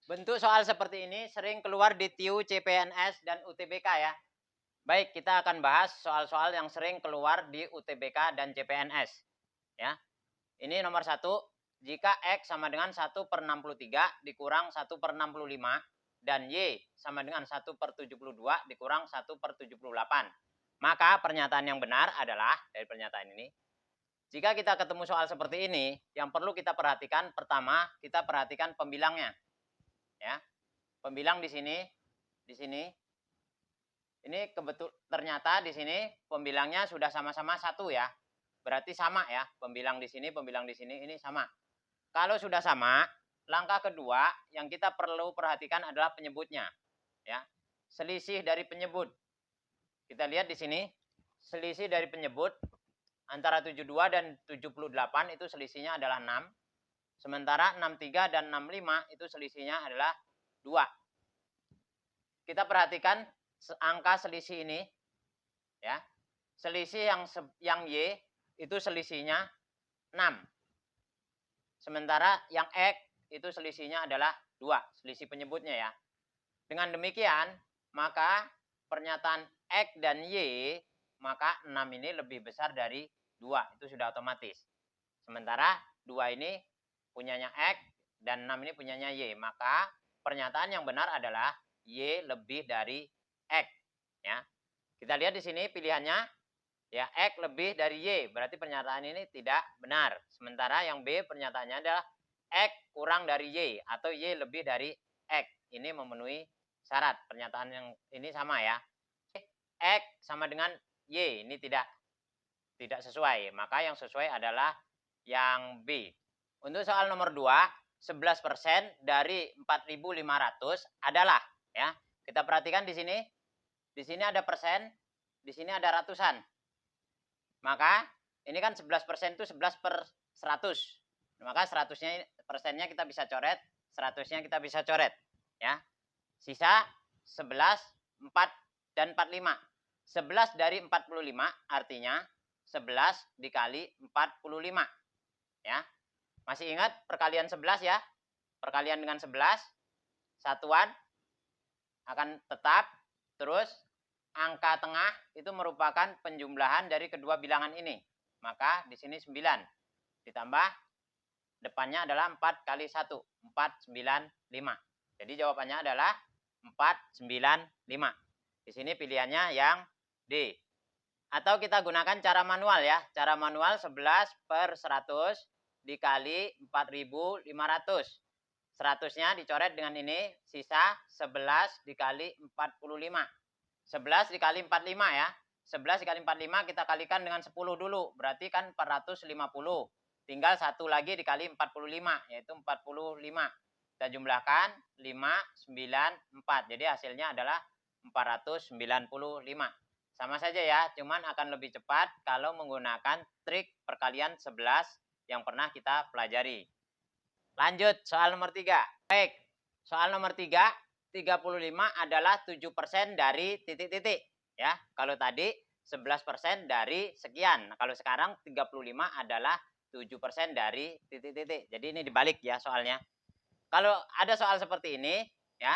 Bentuk soal seperti ini sering keluar di TIU, CPNS, dan UTBK ya. Baik, kita akan bahas soal-soal yang sering keluar di UTBK dan CPNS. Ya, ini nomor 1, jika X sama dengan 1/63 dikurang 1/65 dan Y sama dengan 1/72 dikurang 1/78. Maka pernyataan yang benar adalah, dari pernyataan ini, jika kita ketemu soal seperti ini, yang perlu kita perhatikan, pertama, kita perhatikan pembilangnya. Ya, pembilang di sini, ini ternyata di sini pembilangnya sudah sama-sama 1 ya. Berarti sama ya, pembilang di sini, ini sama. Kalau sudah sama, langkah kedua yang kita perlu perhatikan adalah penyebutnya. Ya, selisih dari penyebut. Kita lihat di sini, selisih dari penyebut antara 72 dan 78 itu selisihnya adalah 6. Sementara 63 dan 65 itu selisihnya adalah 2. Kita perhatikan angka selisih ini ya. Selisih yang Y itu selisihnya 6. Sementara yang X itu selisihnya adalah 2, selisih penyebutnya ya. Dengan demikian, maka pernyataan X dan Y, maka 6 ini lebih besar dari 2, itu sudah otomatis. Sementara 2 ini punyanya X dan 6 ini punyanya Y, maka pernyataan yang benar adalah Y lebih dari X ya. Kita lihat di sini pilihannya ya, X lebih dari Y, berarti pernyataan ini tidak benar. Sementara yang B pernyataannya adalah X kurang dari Y atau Y lebih dari X. Ini memenuhi syarat. Pernyataan yang ini sama ya. X sama dengan Y, ini tidak sesuai. Maka yang sesuai adalah yang B. Untuk soal nomor 2, 11% dari 4.500 adalah ya. Kita perhatikan di sini. Di sini ada persen, di sini ada ratusan. Maka ini kan 11% itu 11/100. Maka 100-nya persennya kita bisa coret, 100-nya kita bisa coret ya. Sisa 11, 4 dan 45. 11 dari 45 artinya 11 dikali 45 ya. Masih ingat perkalian 11 ya? Perkalian dengan 11 satuan akan tetap, terus angka tengah itu merupakan penjumlahan dari kedua bilangan ini. Maka di sini 9 ditambah depannya adalah 4 kali 1, 495. Jadi jawabannya adalah 495. Di sini pilihannya yang D. Atau kita gunakan cara manual ya. Cara manual 11/100 dikali 4.500. 100-nya dicoret dengan ini, sisa 11 dikali 45. 11 dikali 45 ya. 11 dikali 45 kita kalikan dengan 10 dulu. Berarti kan 450. Tinggal 1 lagi dikali 45, yaitu 45. Kita jumlahkan 5, 9, 4. Jadi hasilnya adalah 495. Sama saja ya, cuman akan lebih cepat kalau menggunakan trik perkalian 11 yang pernah kita pelajari. Lanjut, soal nomor 3. Baik, soal nomor 3, 35 adalah 7% dari titik-titik. Ya, kalau tadi 11% dari sekian. Nah, kalau sekarang 35 adalah 7% dari titik-titik. Jadi ini dibalik ya soalnya. Kalau ada soal seperti ini, ya,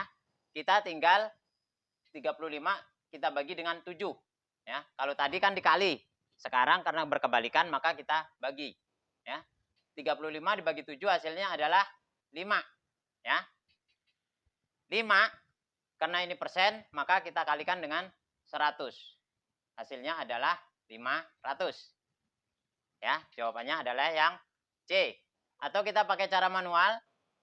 kita tinggal 35 kita bagi dengan 7. Ya, kalau tadi kan dikali. Sekarang karena berkebalikan maka kita bagi. Ya. 35 dibagi 7 hasilnya adalah 5. Ya. 5 karena ini persen maka kita kalikan dengan 100. Hasilnya adalah 500. Ya, jawabannya adalah yang C. Atau kita pakai cara manual,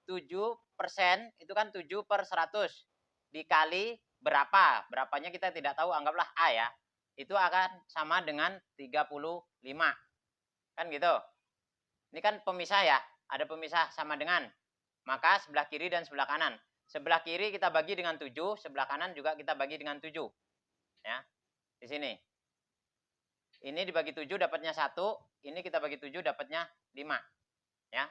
7% itu kan 7/100 dikali berapa? Berapanya kita tidak tahu, anggaplah A ya. Itu akan sama dengan 35. Kan gitu. Ini kan pemisah ya, ada pemisah sama dengan. Maka sebelah kiri dan sebelah kanan. Sebelah kiri kita bagi dengan 7, sebelah kanan juga kita bagi dengan 7. Ya. Di sini. Ini dibagi 7 dapatnya 1, ini kita bagi 7 dapatnya 5. Ya.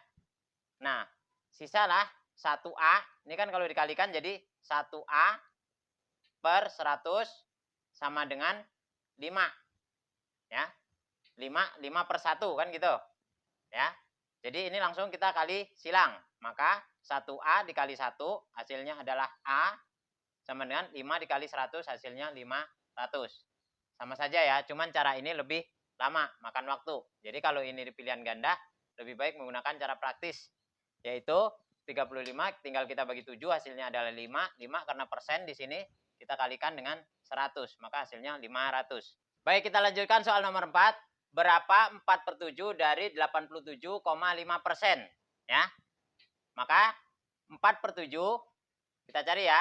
Nah, sisalah 1A. Ini kan kalau dikalikan jadi 1A per 100 sama dengan 5. Ya. 5 per 1 kan gitu. Ya. Jadi ini langsung kita kali silang. Maka 1A dikali 1 hasilnya adalah A sama dengan 5 dikali 100 hasilnya 500. Sama saja ya, cuman cara ini lebih lama, makan waktu. Jadi kalau ini di pilihan ganda, lebih baik menggunakan cara praktis, yaitu 35 tinggal kita bagi 7 hasilnya adalah 5. 5 karena persen di sini kita kalikan dengan 100, maka hasilnya 500. Baik, kita lanjutkan soal nomor 4. Berapa 4/7 dari 87,5%? Ya. Maka 4/7 kita cari ya.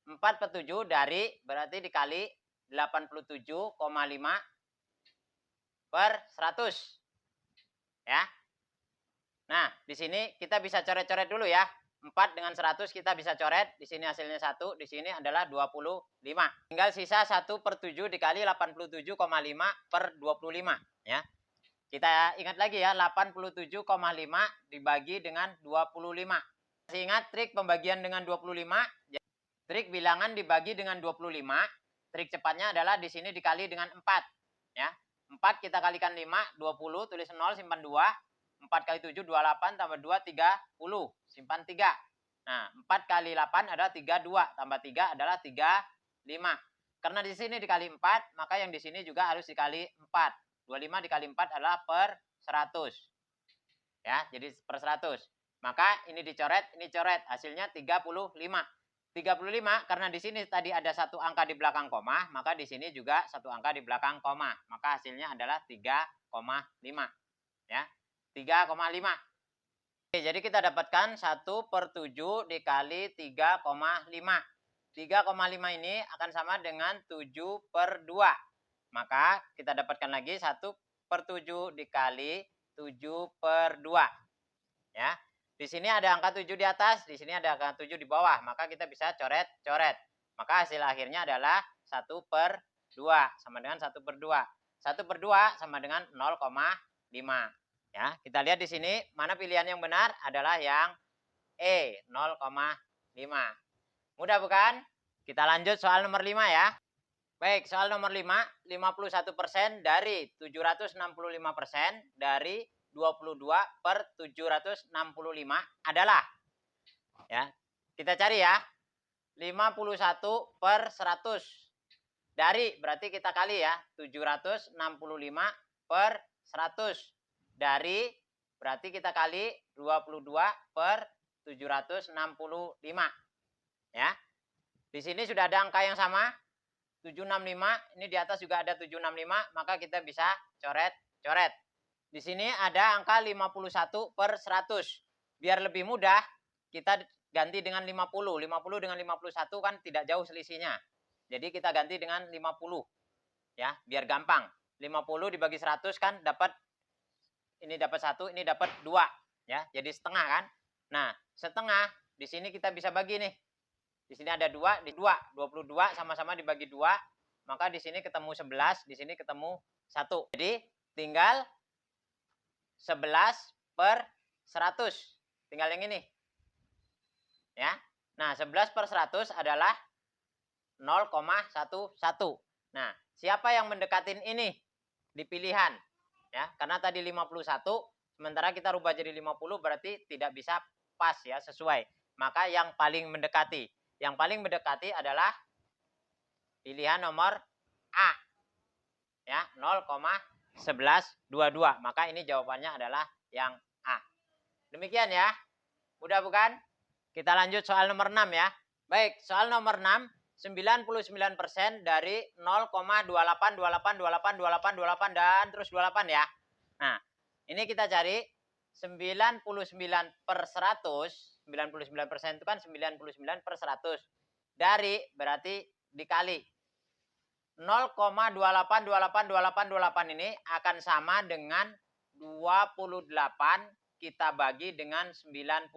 4/7 dari berarti dikali 87,5 per 100. Ya. Nah, di sini kita bisa coret-coret dulu ya. 4 dengan 100 kita bisa coret. Di sini hasilnya 1, di sini adalah 25. Tinggal sisa 1/7 dikali 87,5 per 25. Ya. Kita ingat lagi ya, 87,5 dibagi dengan 25. Masih ingat trik pembagian dengan 25? Trik bilangan dibagi dengan 25. Trik cepatnya adalah di sini dikali dengan 4. Ya. 4 kita kalikan 5, 20, tulis 0, simpan 2. 4 kali 7, 28, tambah 2, 30. Simpan 3. Nah, 4 kali 8 adalah 32, tambah 3 adalah 35. Karena di sini dikali 4, maka yang di sini juga harus dikali 4. 25 dikali 4 adalah per 100. Ya, jadi per 100. Maka ini dicoret, ini coret. Hasilnya 35. 35 karena di sini tadi ada satu angka di belakang koma, maka di sini juga satu angka di belakang koma. Maka hasilnya adalah 3,5. Ya, 3,5. Oke, jadi kita dapatkan 1/7 dikali 3,5. 3,5 ini akan sama dengan 7/2. Maka kita dapatkan lagi 1/7 dikali 7/2. Ya. Di sini ada angka 7 di atas, di sini ada angka 7 di bawah. Maka kita bisa coret-coret. Maka hasil akhirnya adalah 1/2 sama dengan 1/2. 1/2 sama dengan 0,5. Ya, kita lihat di sini mana pilihan yang benar adalah yang E, 0,5. Mudah bukan? Kita lanjut soal nomor 5 ya. Baik, soal nomor 5, 51% dari 765% dari 22/765 adalah, ya, kita cari ya, 51/100. Dari, berarti kita kali ya, 765/100. Dari, berarti kita kali 22/765. Ya, di sini sudah ada angka yang sama, 765, ini di atas juga ada 765, maka kita bisa coret-coret. Di sini ada angka 51/100. Biar lebih mudah, kita ganti dengan 50. 50 dengan 51 kan tidak jauh selisihnya. Jadi kita ganti dengan 50. Ya, biar gampang. 50 dibagi 100 kan dapat, ini dapat 1, ini dapat 2. Ya, jadi setengah kan. Nah, setengah di sini kita bisa bagi nih. Di sini ada 2, di 2, 22 sama-sama dibagi 2, maka di sini ketemu 11, di sini ketemu 1. Jadi tinggal 11/100. Tinggal yang ini. Ya. Nah, 11/100 adalah 0,11. Nah, siapa yang mendekatin ini di pilihan? Ya, karena tadi 51, sementara kita rubah jadi 50 berarti tidak bisa pas ya, sesuai. Maka yang paling mendekati. Yang paling mendekati adalah pilihan nomor A. Ya, 0,1122. Maka ini jawabannya adalah yang A. Demikian ya. Mudah bukan? Kita lanjut soal nomor 6 ya. Baik, soal nomor 6, 99% dari 0,28 dan terus 28 ya. Nah, ini kita cari 99/100. 99% itu kan 99/100. Dari berarti dikali 0,28 ini akan sama dengan 28 kita bagi dengan 99.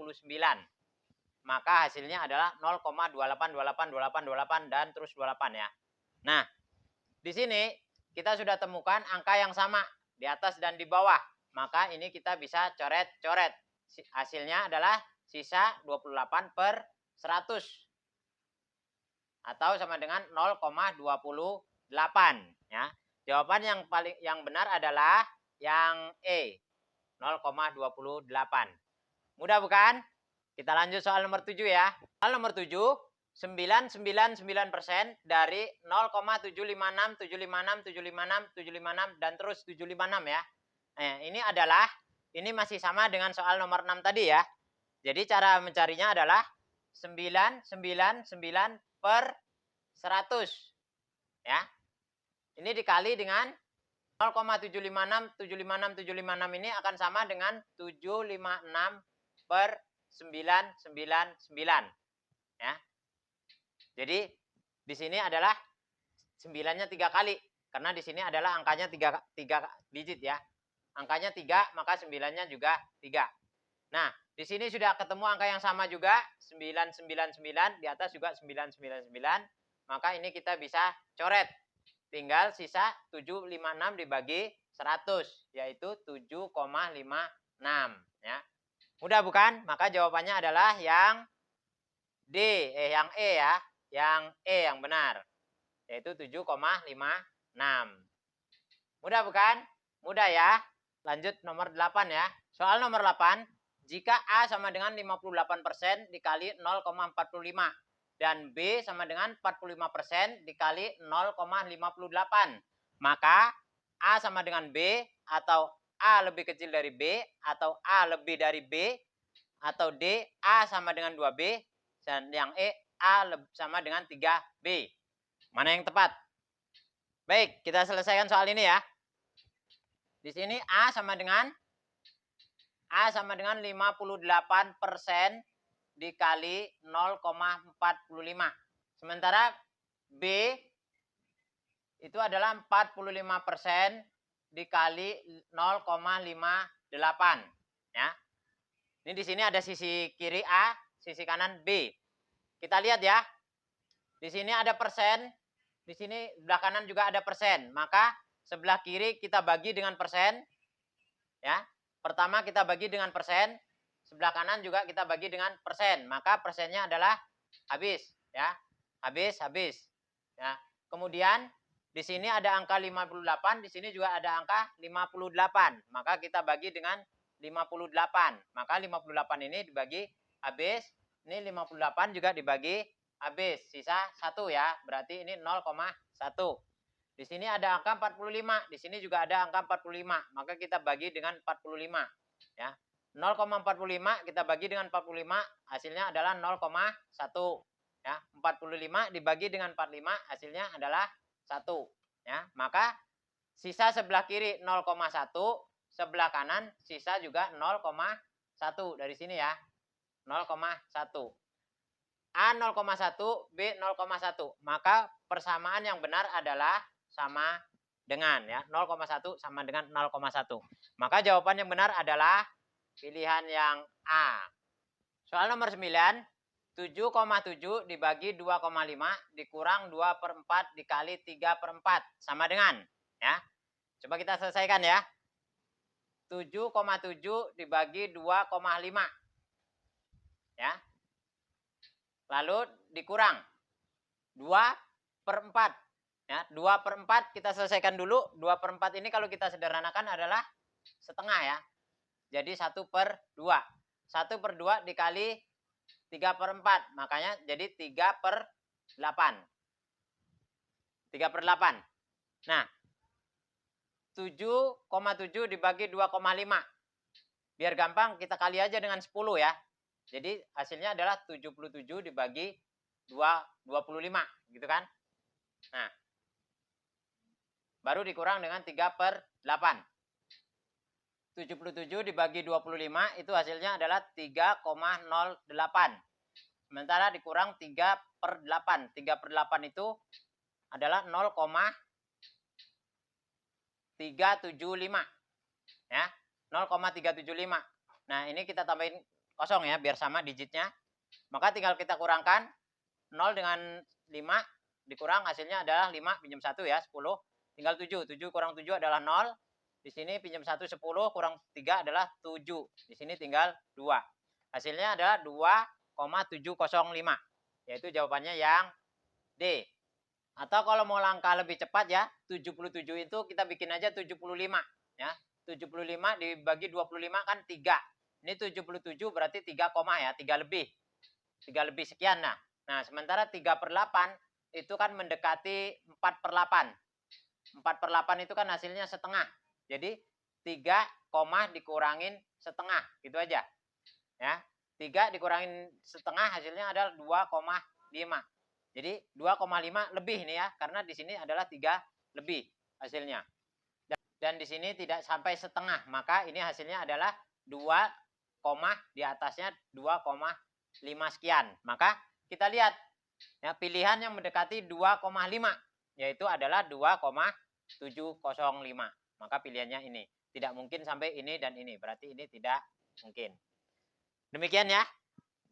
Maka hasilnya adalah 0,28 dan terus 28 ya. Nah, di sini kita sudah temukan angka yang sama di atas dan di bawah. Maka ini kita bisa coret-coret. Hasilnya adalah sisa 28/100. Atau sama dengan 0,28 ya. Jawaban yang benar adalah yang E, 0,28. Mudah bukan? Kita lanjut soal nomor 7 ya. Soal nomor 7, 999% dari 0,756, 756, 756, 756 dan terus 756 ya. Nah, ini masih sama dengan soal nomor 6 tadi ya. Jadi cara mencarinya adalah 999 per 100 ya. Ini dikali dengan 0,756, 756, 756 ini akan sama dengan 756 per 999 ya. Jadi di sini adalah 9-nya 3 kali karena di sini adalah angkanya 3 digit ya. Angkanya 3 maka 9-nya juga 3. Nah, di sini sudah ketemu angka yang sama juga 999, di atas juga 999. Maka ini kita bisa coret. Tinggal sisa 756 dibagi 100 yaitu 7,56 ya. Mudah bukan? Maka jawabannya adalah yang yang E ya. Yang E yang benar. Yaitu 7,56. Mudah bukan? Mudah ya. Lanjut nomor 8 ya. Soal nomor 8. Jika A sama dengan 58% dikali 0,45. Dan B sama dengan 45% dikali 0,58. Maka A sama dengan B atau A lebih kecil dari B atau A lebih dari B atau D A sama dengan 2B dan yang E A sama dengan 3B. Mana yang tepat? Baik, kita selesaikan soal ini ya. Di sini A sama dengan 58% dikali 0,45. Sementara B itu adalah 45% dikali 0,58 ya. Ini di sini ada sisi kiri A, sisi kanan B. Kita lihat ya. Di sini ada persen, di sini sebelah kanan juga ada persen. Maka sebelah kiri kita bagi dengan persen ya. Pertama kita bagi dengan persen, sebelah kanan juga kita bagi dengan persen. Maka persennya adalah habis ya. Habis ya. Kemudian di sini ada angka 58, di sini juga ada angka 58. Maka kita bagi dengan 58. Maka 58 ini dibagi habis, ini 58 juga dibagi habis. Sisa 1 ya, berarti ini 0,1. Di sini ada angka 45, di sini juga ada angka 45. Maka kita bagi dengan 45 ya. 0,45 kita bagi dengan 45, hasilnya adalah 0,1 ya. 45 dibagi dengan 45 hasilnya adalah 1 ya. Maka sisa sebelah kiri 0,1, sebelah kanan sisa juga 0,1 dari sini ya. 0,1. A 0,1, B 0,1. Maka persamaan yang benar adalah sama dengan ya. 0,1 sama dengan 0,1. Maka jawaban yang benar adalah pilihan yang A. Soal nomor 9. 7,7 dibagi 2,5 dikurang 2/4 dikali 3/4 sama dengan ya. Coba kita selesaikan ya. 7,7 dibagi 2,5 ya. Lalu dikurang 2/4 ya. 2/4 kita selesaikan dulu. 2/4 ini kalau kita sederhanakan adalah setengah ya. Jadi 1/2. 1/2 dikali 3/4. Makanya jadi 3/8. 3/8. Nah, 7,7 dibagi 2,5. Biar gampang kita kali aja dengan 10 ya. Jadi hasilnya adalah 77 dibagi 25 gitu kan. Nah, baru dikurang dengan 3/8. 77 dibagi 25 itu hasilnya adalah 3,08. Sementara dikurang 3/8. 3/8 itu adalah 0,375 ya. 0,375. Nah, ini kita tambahin kosong ya biar sama digitnya. Maka tinggal kita kurangkan 0 dengan 5 dikurang hasilnya adalah 5 pinjam 1 ya, 10. Tinggal 7. 7 kurang 7 adalah 0. Di sini pinjam 1 10 kurang 3 adalah 7. Di sini tinggal 2. Hasilnya adalah 2,705. Yaitu jawabannya yang D. Atau kalau mau langkah lebih cepat ya, 77 itu kita bikin aja 75 ya. 75 dibagi 25 kan 3. Ini 77 berarti 3 koma ya, 3 lebih. 3 lebih sekian. Nah, sementara 3/8 itu kan mendekati 4/8. 4/8 itu kan hasilnya setengah. Jadi 3 koma dikurangin setengah, gitu aja. Ya. 3 dikurangin setengah hasilnya adalah 2,5. Jadi 2,5 lebih nih ya, karena di sini adalah 3 lebih hasilnya. Dan di sini tidak sampai setengah, maka ini hasilnya adalah 2, di atasnya 2,5 sekian. Maka kita lihat ya, pilihan yang mendekati 2,5 yaitu adalah 2,705. Maka pilihannya ini. Tidak mungkin sampai ini dan ini. Berarti ini tidak mungkin. Demikian ya.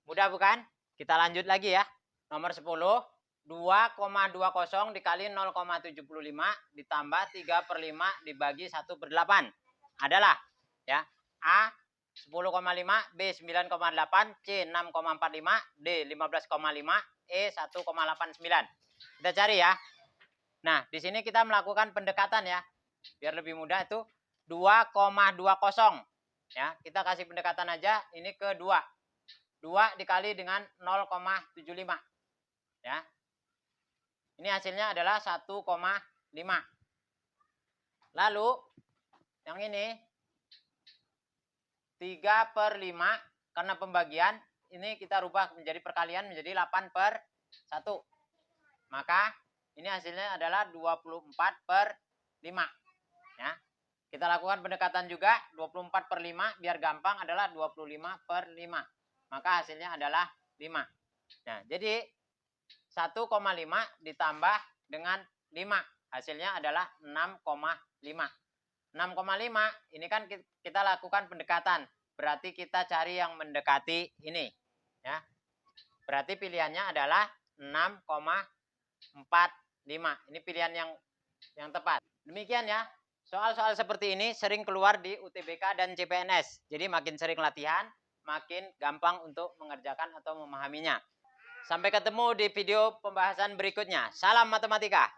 Mudah bukan? Kita lanjut lagi ya. Nomor 10. 2,20 dikali 0,75 ditambah 3/5 dibagi 1/8 adalah ya A 10,5, B 9,8, C 6,45, D 15,5, E 1,89. Kita cari ya. Nah, di sini kita melakukan pendekatan ya. Biar lebih mudah itu 2,20. Ya, kita kasih pendekatan aja ini ke 2. 2 dikali dengan 0,75. Ya. Ini hasilnya adalah 1,5. Lalu yang ini 3/5 karena pembagian ini kita rubah menjadi perkalian menjadi 8/1. Maka ini hasilnya adalah 24/5. Ya. Kita lakukan pendekatan juga 24/5 biar gampang adalah 25/5. Maka hasilnya adalah 5. Nah, jadi 1,5 ditambah dengan 5. Hasilnya adalah 6,5. 6,5 ini kan kita lakukan pendekatan. Berarti kita cari yang mendekati ini. Ya. Berarti pilihannya adalah 6,45. Ini pilihan yang tepat. Demikian ya. Soal-soal seperti ini sering keluar di UTBK dan CPNS. Jadi makin sering latihan, makin gampang untuk mengerjakan atau memahaminya. Sampai ketemu di video pembahasan berikutnya. Salam matematika.